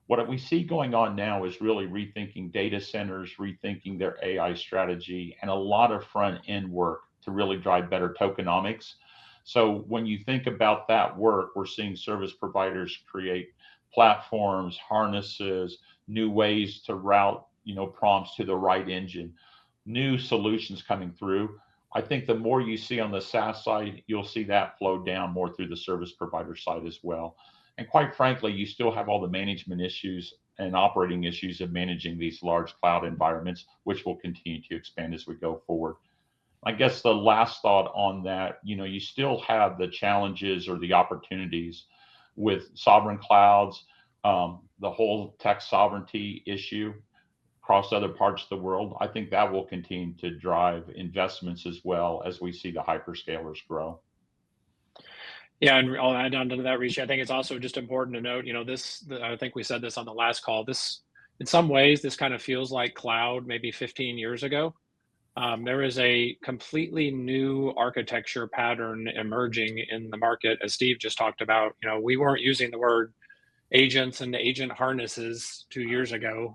Speaker 3: What we see going on now is really rethinking data centers, rethinking their AI strategy, and a lot of front end work to really drive better tokenomics. So when you think about that work, we're seeing service providers create platforms, harnesses, new ways to route, prompts to the right engine, new solutions coming through. I think the more you see on the SaaS side, you'll see that flow down more through the service provider side as well. And quite frankly, you still have all the management issues and operating issues of managing these large cloud environments, which will continue to expand as we go forward. I guess the last thought on that, you still have the challenges or the opportunities with sovereign clouds, the whole tech sovereignty issue across other parts of the world. I think that will continue to drive investments as well as we see the hyperscalers grow.
Speaker 2: Yeah, and I'll add on to that, Rishi. I think it's also just important to note, I think we said this on the last call. This, in some ways, this kind of feels like cloud maybe 15 years ago. There is a completely new architecture pattern emerging in the market, as Steve just talked about. We weren't using the word agents and agent harnesses 2 years ago.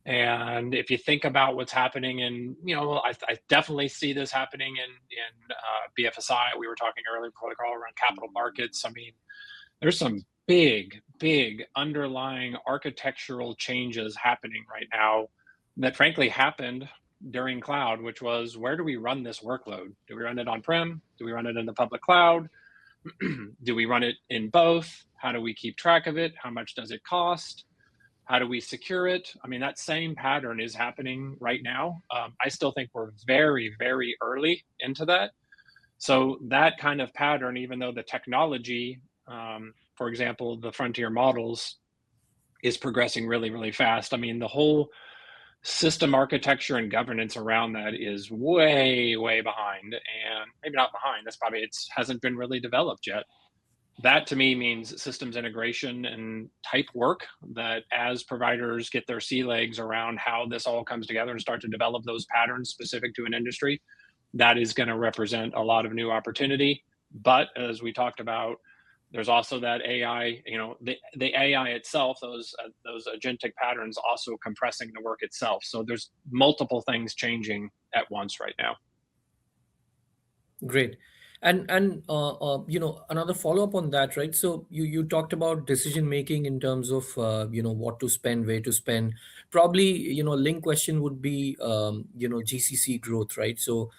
Speaker 2: And if you think about what's happening in, I definitely see this happening in BFSI. We were talking earlier before the call around capital markets. I mean, there's some big underlying architectural changes happening right now that frankly happened during cloud, which was, where do we run this workload? Do we run it on-prem? Do we run it in the public cloud? Do we run it in both? How do we keep track of it? How much does it cost? How do we secure it? I mean, that same pattern is happening right now. I still think we're very, very early into that. So that kind of pattern, even though the technology, for example, the frontier models, is progressing really, really fast. I mean, the whole system architecture and governance around that is way behind, and maybe not behind, it hasn't been really developed yet. That to me means systems integration and type work, that as providers get their sea legs around how this all comes together and start to develop those patterns specific to an industry, that is going to represent a lot of new opportunity. But as we talked about, there's also that AI, the AI itself, those agentic patterns also compressing the work itself. So there's multiple things changing at once right now.
Speaker 1: Great. And another follow up on that, right? So you talked about decision making in terms of what to spend, where to spend. Probably link question would be GCC growth, right? So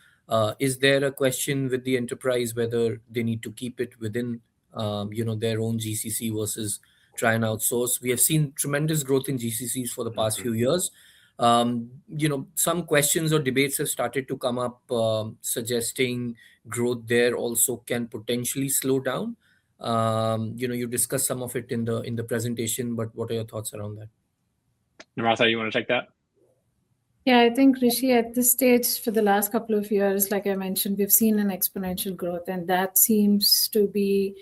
Speaker 1: is there a question with the enterprise whether they need to keep it within their own GCC versus try and outsource? We have seen tremendous growth in GCCs for the past few years. Some questions or debates have started to come up, suggesting growth there also can potentially slow down. You discussed some of it in the presentation, but what are your thoughts around that?
Speaker 2: Namratha, you want to take that?
Speaker 6: Yeah, I think Rishi, at this stage, for the last couple of years, like I mentioned, we've seen an exponential growth, and that seems to be,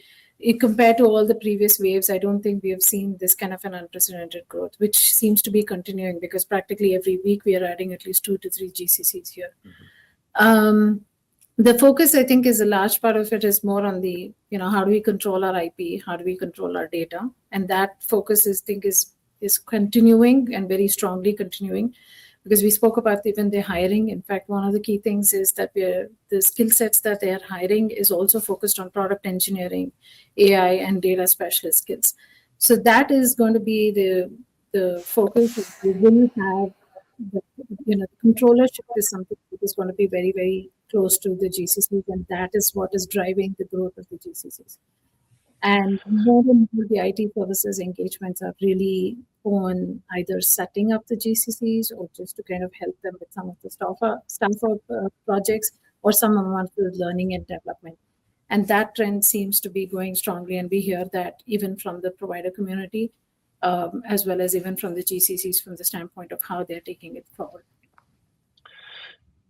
Speaker 6: compared to all the previous waves, I don't think we have seen this kind of an unprecedented growth, which seems to be continuing because practically every week we are adding at least 2 to 3 GCCs here. The focus, I think, is a large part of it is more on the, how do we control our IP? How do we control our data? And that focus is continuing and very strongly continuing, because we spoke about even the hiring. In fact, one of the key things is that the skill sets that they are hiring is also focused on product engineering, AI, and data specialist skills. So that is going to be the focus. We will have the controllership is something that is going to be very, very close to the GCCs, and that is what is driving the growth of the GCCs. And more and more the IT services engagements are really on either setting up the GCCs or just to kind of help them with some of the staff projects or some amount of learning and development. And that trend seems to be going strongly. And we hear that even from the provider community, as well as even from the GCCs from the standpoint of how they're taking it forward.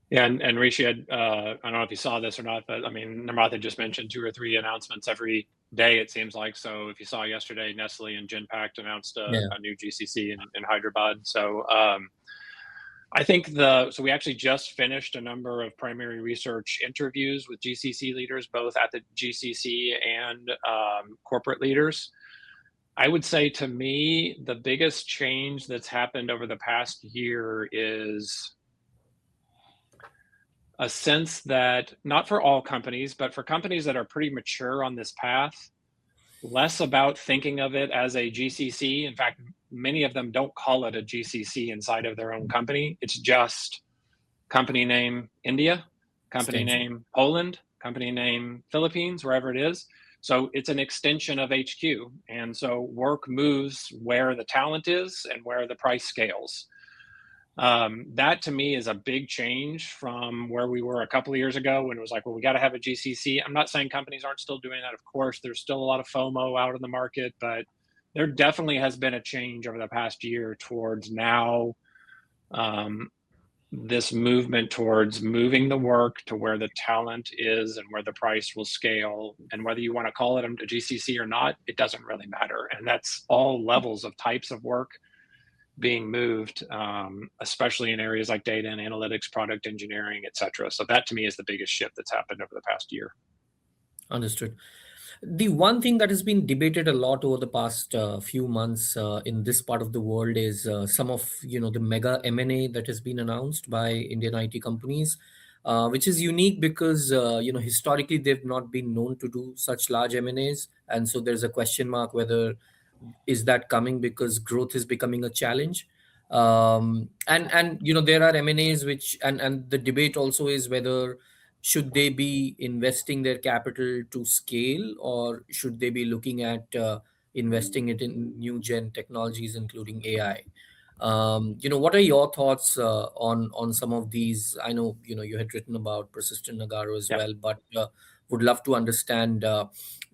Speaker 2: Yeah, and Rishi, I don't know if you saw this or not, but I mean, Namratha just mentioned 2 or 3 announcements every day, it seems like. So if you saw yesterday, Nestle and Genpact announced a new GCC in Hyderabad. So I think so we actually just finished a number of primary research interviews with GCC leaders, both at the GCC and corporate leaders. I would say, to me, the biggest change that's happened over the past year is a sense that, not for all companies, but for companies that are pretty mature on this path, less about thinking of it as a GCC. In fact, many of them don't call it a GCC inside of their own company. It's just company name India, company name Poland, company name Philippines, wherever it is. So it's an extension of HQ. And so work moves where the talent is and where the price scales. That to me is a big change from where we were a couple of years ago when it was like, well, we got to have a GCC. I'm not saying companies aren't still doing that. Of course, there's still a lot of FOMO out in the market, but there definitely has been a change over the past year towards now this movement towards moving the work to where the talent is and where the price will scale. And whether you want to call it a GCC or not, it doesn't really matter. And that's all levels of types of work being moved, especially in areas like data and analytics, product engineering, et cetera. So that to me is the biggest shift that's happened over the past year.
Speaker 1: Understood. The one thing that has been debated a lot over the past few months in this part of the world is some of the mega M&A that has been announced by Indian IT companies, which is unique because historically they've not been known to do such large M&As, and so there's a question mark whether is that coming because growth is becoming a challenge. And there are M&As which and the debate also is whether should they be investing their capital to scale, or should they be looking at investing it in new gen technologies, including AI? What are your thoughts on some of these? I know you had written about Persistent Nagaro as well, but would love to understand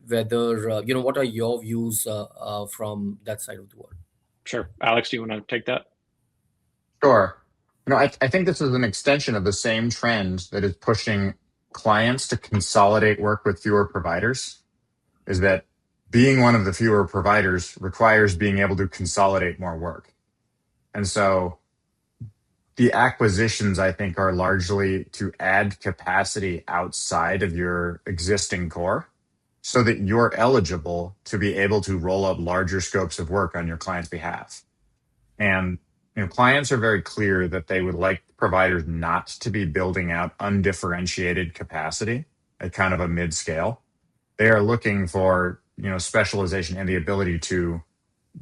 Speaker 1: whether what are your views from that side of the world?
Speaker 2: Sure, Alex, do you want to take that?
Speaker 5: Sure. I think this is an extension of the same trend that is pushing clients to consolidate work with fewer providers, is that being one of the fewer providers requires being able to consolidate more work. And so the acquisitions, I think, are largely to add capacity outside of your existing core so that you're eligible to be able to roll up larger scopes of work on your client's behalf. And clients are very clear that they would like providers not to be building out undifferentiated capacity at kind of a mid-scale. They are looking for, specialization and the ability to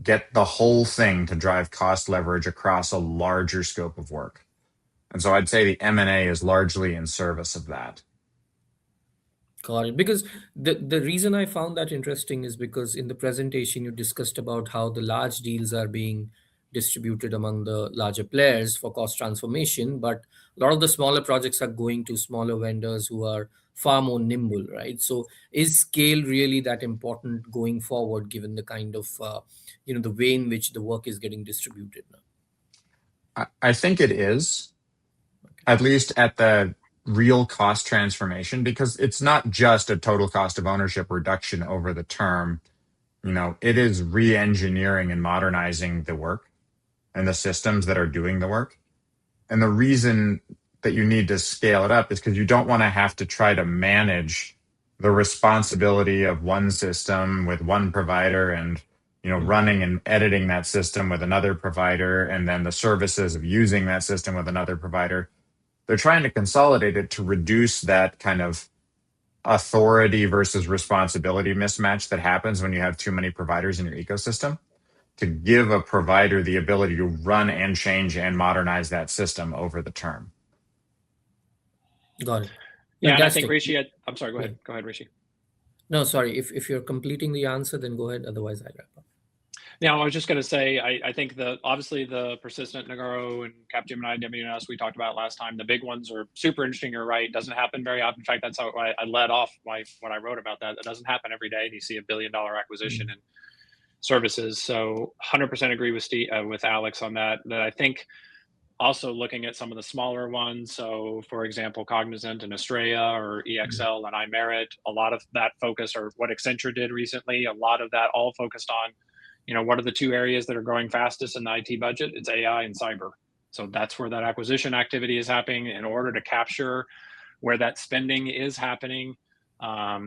Speaker 5: get the whole thing to drive cost leverage across a larger scope of work. And so I'd say the M&A is largely in service of that.
Speaker 1: Got it. Because the reason I found that interesting is because in the presentation you discussed about how the large deals are being distributed among the larger players for cost transformation, but a lot of the smaller projects are going to smaller vendors who are far more nimble, right? So is scale really that important going forward, given the kind of the way in which the work is getting distributed now?
Speaker 5: I think it is, at least at the real cost transformation, because it's not just a total cost of ownership reduction over the term. It is re-engineering and modernizing the work and the systems that are doing the work. And the reason that you need to scale it up is because you don't want to have to try to manage the responsibility of one system with one provider and running and editing that system with another provider, and then the services of using that system with another provider. They're trying to consolidate it to reduce that kind of authority versus responsibility mismatch that happens when you have too many providers in your ecosystem, to give a provider the ability to run and change and modernize that system over the term.
Speaker 1: Got it.
Speaker 2: Yeah, and I think
Speaker 1: Fantastic.
Speaker 2: Rishi, I'm sorry, go ahead. Go ahead, Rishi.
Speaker 1: No, sorry. If you're completing the answer, then go ahead. Otherwise, I'll wrap up.
Speaker 2: Now, I was just going to say, I think obviously the persistent Nagaro and Capgemini, WNS we talked about last time, the big ones are super interesting. You're right. It doesn't happen very often. In fact, that's how I led off what I wrote about that. It doesn't happen every day. You see $1 billion acquisition in services. So 100% agree with Alex on that. That I think also looking at some of the smaller ones. So for example, Cognizant and Estrella or EXL and iMerit, a lot of that focus, or what Accenture did recently, a lot of that all focused on, what are the two areas that are growing fastest in the IT budget? It's AI and cyber. So that's where that acquisition activity is happening in order to capture where that spending is happening.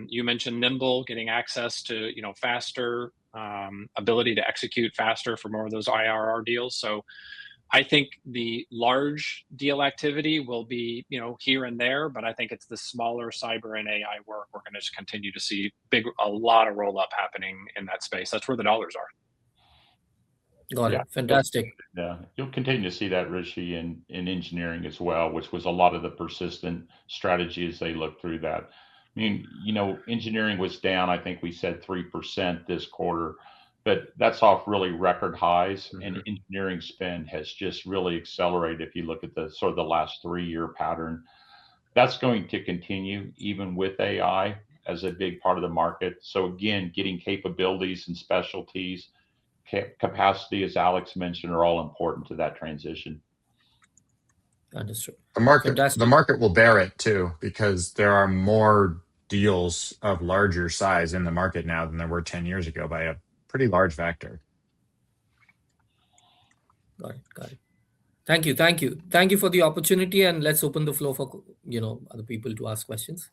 Speaker 2: You mentioned nimble, getting access to, faster, ability to execute faster for more of those IRR deals. So I think the large deal activity will be, here and there, but I think it's the smaller cyber and AI work we're going to continue to see a lot of roll up happening in that space. That's where the dollars are.
Speaker 1: Got it. Fantastic.
Speaker 3: You'll continue to see that, Rishi, in engineering as well, which was a lot of the persistent strategy as they look through that. I mean, engineering was down, I think we said 3% this quarter, but that's off really record highs. Mm-hmm. And engineering spend has just really accelerated if you look at the sort of the last 3-year pattern. That's going to continue even with AI as a big part of the market. So again, getting capabilities and specialties, capacity, as Alex mentioned, are all important to that transition.
Speaker 1: Understood.
Speaker 5: The market will bear it too, because there are more deals of larger size in the market now than there were 10 years ago by a pretty large factor.
Speaker 1: Got it. Thank you for the opportunity, and let's open the floor for other people to ask questions.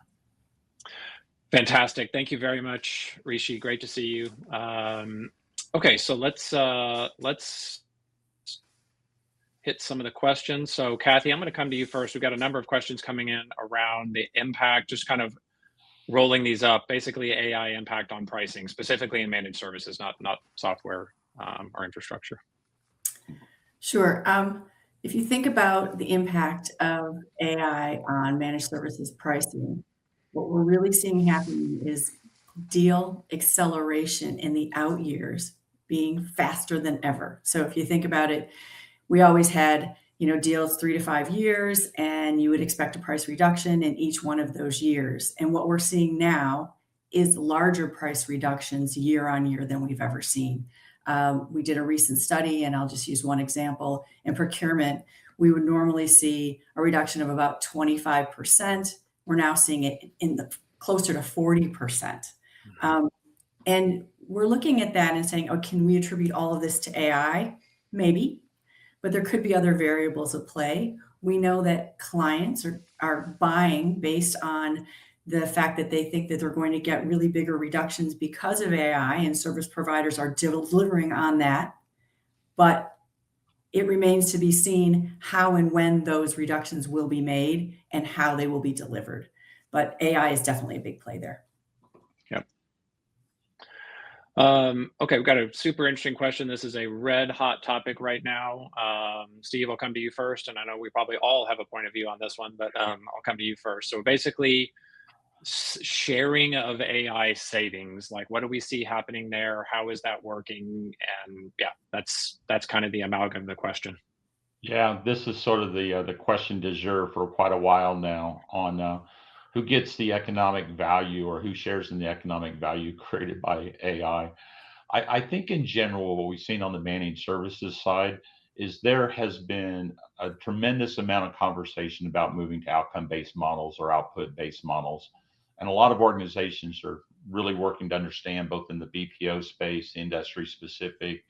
Speaker 2: Fantastic. Thank you very much, Rishi. Great to see you. Okay, so let's hit some of the questions. So Kathy, I'm going to come to you first. We've got a number of questions coming in around the impact, just kind of rolling these up, basically AI impact on pricing, specifically in managed services, not software or infrastructure.
Speaker 4: Sure. If you think about the impact of AI on managed services pricing, what we're really seeing happening is deal acceleration in the out years being faster than ever. So if you think about it, we always had, deals 3 to 5 years, and you would expect a price reduction in each one of those years. And what we're seeing now is larger price reductions year on year than we've ever seen. We did a recent study, and I'll just use one example. In procurement, we would normally see a reduction of about 25%. We're now seeing it closer to 40%. And we're looking at that and saying, can we attribute all of this to AI? Maybe, but there could be other variables at play. We know that clients are buying based on the fact that they think that they're going to get really bigger reductions because of AI, and service providers are delivering on that. But it remains to be seen how and when those reductions will be made and how they will be delivered. but AI is definitely a big play there.
Speaker 2: Yep. Okay, we've got a super interesting question. This is a red hot topic right now. Steve, I'll come to you first, and I know we probably all have a point of view on this one, but I'll come to you first. So basically, sharing of AI savings, like what do we see happening there? How is that working? And yeah, that's kind of the amalgam of the question.
Speaker 3: Yeah, this is sort of the question du jour for quite a while now on who gets the economic value or who shares in the economic value created by AI. I think in general, what we've seen on the managed services side is there has been a tremendous amount of conversation about moving to outcome-based models or output-based models. And a lot of organizations are really working to understand both in the BPO space, industry specific,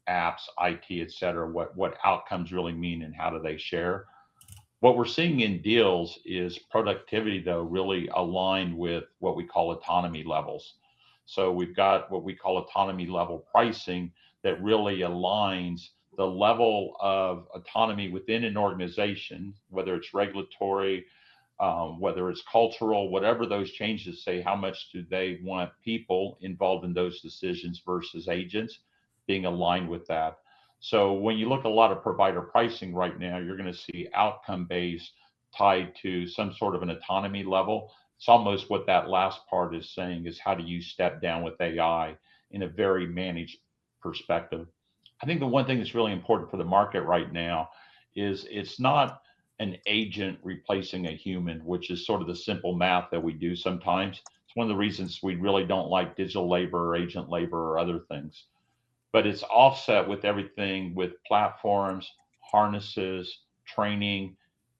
Speaker 3: apps, IT, et cetera, what outcomes really mean and how do they share. What we're seeing in deals is productivity, though, really aligned with what we call autonomy levels. So we've got what we call autonomy level pricing that really aligns the level of autonomy within an organization, whether it's regulatory, whether it's cultural, whatever those changes say, how much do they want people involved in those decisions versus agents being aligned with that. So when you look at a lot of provider pricing right now, you're going to see outcome based tied to some sort of an autonomy level. It's almost what that last part is saying is how do you step down with AI in a very managed perspective. I think the one thing that's really important for the market right now is it's not an agent replacing a human, which is sort of the simple math that we do sometimes. It's one of the reasons we really don't like digital labor or agent labor or other things. But it's offset with everything with platforms, harnesses, training,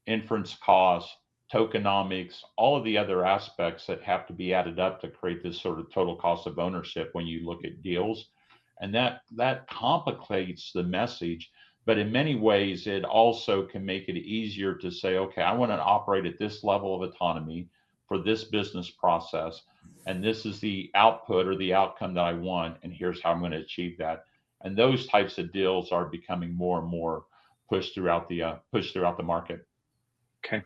Speaker 3: inference costs, tokenomics, all of the other aspects that have to be added up to create this sort of total cost of ownership when you look at deals. And that complicates the message, but in many ways, it also can make it easier to say, okay, I want to operate at this level of autonomy for this business process. And this is the output or the outcome that I want. And here's how I'm going to achieve that. And those types of deals are becoming more and more pushed throughout the market.
Speaker 2: Okay.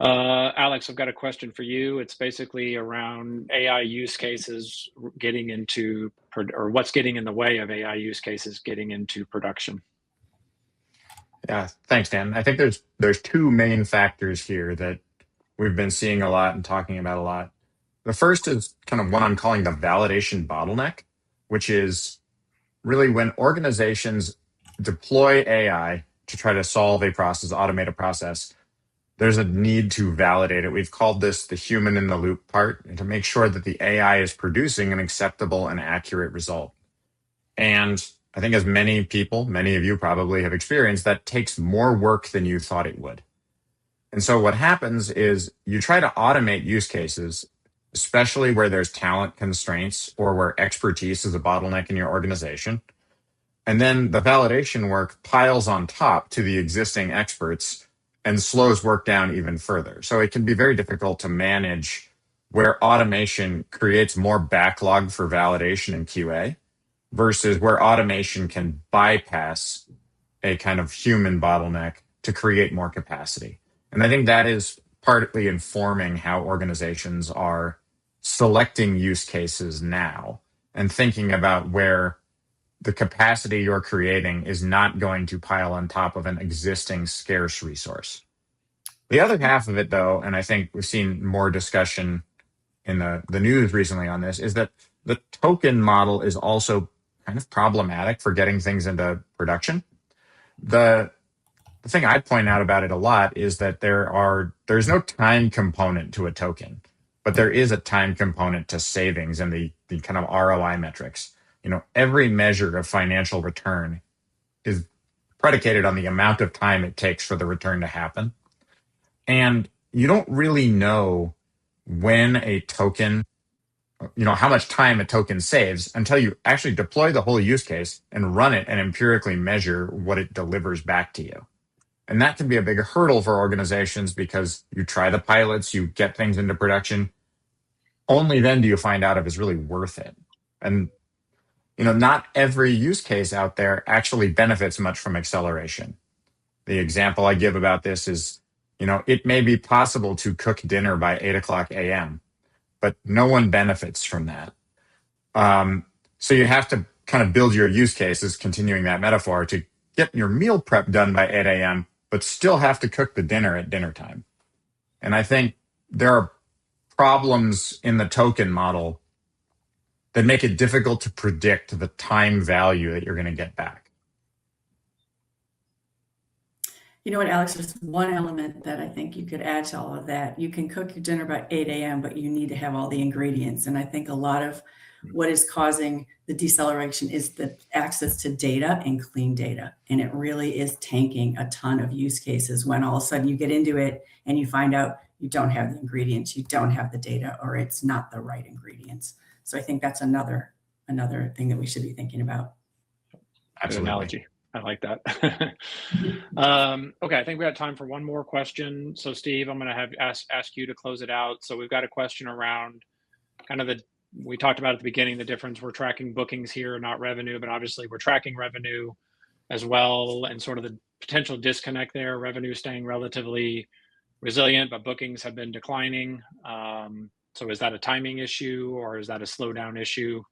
Speaker 2: Alex, I've got a question for you. It's basically around AI use cases getting into, or what's getting in the way of AI use cases getting into production.
Speaker 5: Yeah, thanks, Dan. I think there's two main factors here that we've been seeing a lot and talking about a lot. The first is kind of what I'm calling the validation bottleneck, which is really when organizations deploy AI to try to solve a process, automate a process, there's a need to validate it. We've called this the human in the loop part, and to make sure that the AI is producing an acceptable and accurate result. And I think as many people, many of you probably have experienced, that takes more work than you thought it would. And so what happens is you try to automate use cases, especially where there's talent constraints or where expertise is a bottleneck in your organization. And then the validation work piles on top to the existing experts and slows work down even further. So it can be very difficult to manage where automation creates more backlog for validation and QA versus where automation can bypass a kind of human bottleneck to create more capacity. And I think that is partly informing how organizations are selecting use cases now and thinking about where the capacity you're creating is not going to pile on top of an existing scarce resource. The other half of it, though, and I think we've seen more discussion in the news recently on this, is that the token model is also kind of problematic for getting things into production. The thing I point out about it a lot is that there's no time component to a token, but there is a time component to savings and the kind of ROI metrics. Every measure of financial return is predicated on the amount of time it takes for the return to happen. And you don't really know when a token, how much time a token saves until you actually deploy the whole use case and run it and empirically measure what it delivers back to you. And that can be a big hurdle for organizations because you try the pilots, you get things into production. Only then do you find out if it's really worth it. And not every use case out there actually benefits much from acceleration. The example I give about this is It may be possible to cook dinner by 8:00 a.m., but no one benefits from that. So you have to kind of build your use cases, continuing that metaphor, to get your meal prep done by 8 a.m., but still have to cook the dinner at dinner time. And I think there are problems in the token model that make it difficult to predict the time value that you're going to get back.
Speaker 4: You know what, Alex, there's one element that I think you could add to all of that. You can cook your dinner by 8 a.m., but you need to have all the ingredients. And I think a lot of what is causing the deceleration is the access to data and clean data. And it really is tanking a ton of use cases when all of a sudden you get into it and you find out you don't have the ingredients, you don't have the data, or it's not the right ingredients. So I think that's another thing that we should be thinking about.
Speaker 5: Absolutely.
Speaker 2: Good analogy. I like that. Okay, I think we got time for one more question. So Steve, I'm going to ask you to close it out. So we've got a question around kind of we talked about at the beginning, the difference. We're tracking bookings here, not revenue, but obviously we're tracking revenue as well, and sort of the potential disconnect there. Revenue staying relatively resilient, but bookings have been declining. So is that a timing issue, or is that a slowdown issue?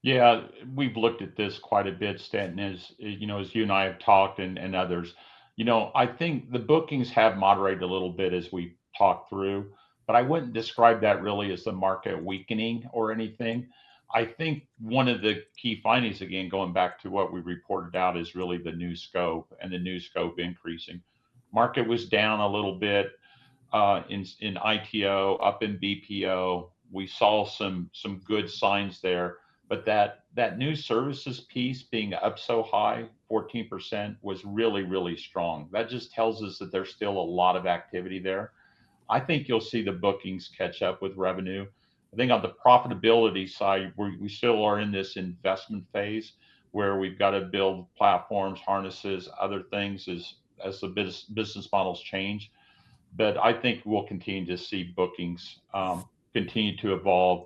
Speaker 3: Yeah, we've looked at this quite a bit, Stanton, as you and I have talked, and others. I think the bookings have moderated a little bit as we talked through, but I wouldn't describe that really as the market weakening or anything. I think one of the key findings, again, going back to what we reported out, is really the new scope and the new scope increasing. Market was down a little bit in ITO, up in BPO. We saw some good signs there. But that new services piece being up so high, 14%, was really, really strong. That just tells us that there's still a lot of activity there. I think you'll see the bookings catch up with revenue. I think on the profitability side, we still are in this investment phase where we've got to build platforms, harnesses, other things as the business models change. But I think we'll continue to see bookings continue to evolve.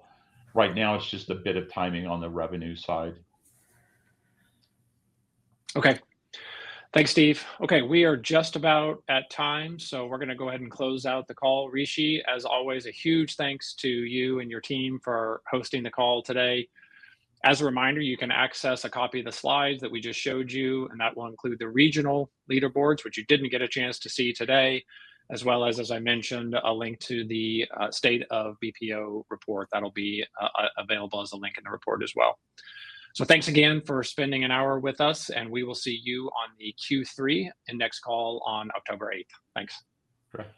Speaker 3: Right now, it's just a bit of timing on the revenue side.
Speaker 2: Okay. Thanks, Steve. Okay, we are just about at time, so we're going to go ahead and close out the call. Rishi, as always, a huge thanks to you and your team for hosting the call today. As a reminder, you can access a copy of the slides that we just showed you, and that will include the regional leaderboards, which you didn't get a chance to see today, as well as I mentioned, a link to the State of BPO report. That'll be available as a link in the report as well. So thanks again for spending an hour with us, and we will see you on the Q3 Index call on October 8th. Thanks.
Speaker 3: Correct.